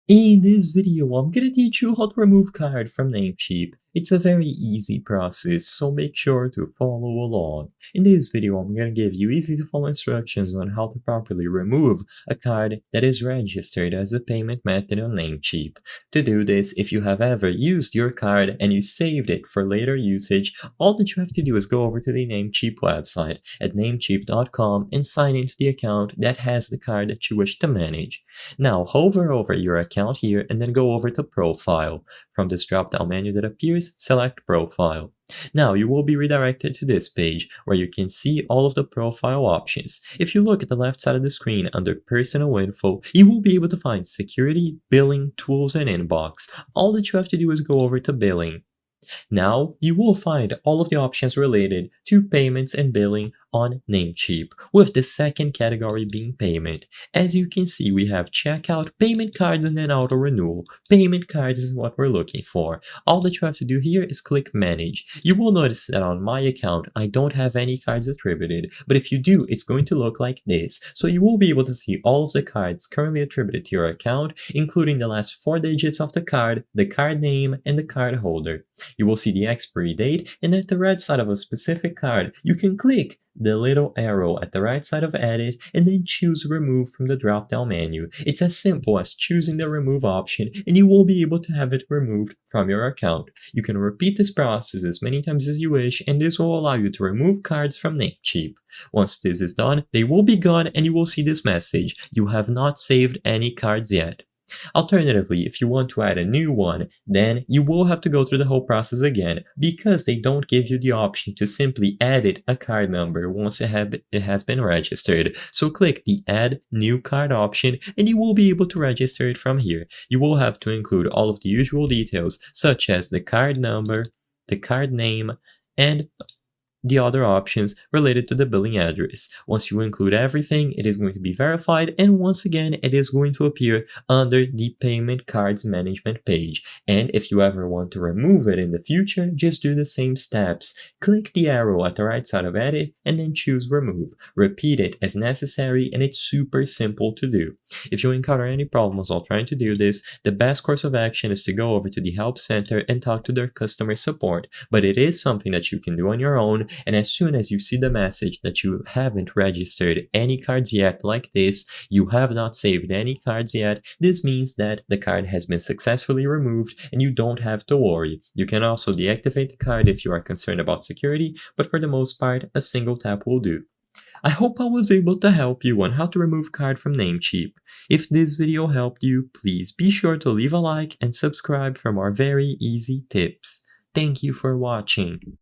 In this video, I'm gonna teach you how to remove card from Namecheap. It's a very easy process, so make sure to follow along. In this video, I'm gonna give you easy to follow instructions on how to properly remove a card that is registered as a payment method on Namecheap. To do this, if you have ever used your card and you saved it for later usage, all that you have to do is go over to the Namecheap website at namecheap.com and sign into the account that has the card that you wish to manage. Now hover over your account here and then go over to Profile. From this drop-down menu that appears, select Profile. Now you will be redirected to this page where you can see all of the profile options. If you look at the left side of the screen under Personal Info, you will be able to find Security, Billing, Tools, and Inbox. All that you have to do is go over to Billing. Now, you will find all of the options related to payments and billing on Namecheap, with the second category being payment. As you can see, we have checkout, payment cards, and then auto renewal. Payment cards is what we're looking for. All that you have to do here is click manage. You will notice that on my account, I don't have any cards attributed, but if you do, it's going to look like this. So you will be able to see all of the cards currently attributed to your account, including the last 4 digits of the card name, and the card holder. You will see the expiry date, and at the right side of a specific card, you can click the little arrow at the right side of Edit and then choose Remove from the drop-down menu. It's as simple as choosing the Remove option and you will be able to have it removed from your account. You can repeat this process as many times as you wish and this will allow you to remove cards from Namecheap. Once this is done, they will be gone and you will see this message: you have not saved any cards yet. Alternatively, if you want to add a new one, then you will have to go through the whole process again because they don't give you the option to simply edit a card number once it has been registered. So click the Add New Card option and you will be able to register it from here. You will have to include all of the usual details such as the card number, the card name, and the other options related to the billing address. Once you include everything, it is going to be verified, and once again, it is going to appear under the payment cards management page. And if you ever want to remove it in the future, just do the same steps. Click the arrow at the right side of Edit and then choose Remove. Repeat it as necessary, and it's super simple to do. If you encounter any problems while trying to do this, the best course of action is to go over to the Help Center and talk to their customer support, but it is something that you can do on your own. And as soon as you see the message that you haven't registered any cards yet like this, you have not saved any cards yet, this means that the card has been successfully removed and you don't have to worry. You can also deactivate the card if you are concerned about security, but for the most part, a single tap will do. I hope I was able to help you on how to remove card from Namecheap. If this video helped you, please be sure to leave a like and subscribe for more very easy tips. Thank you for watching.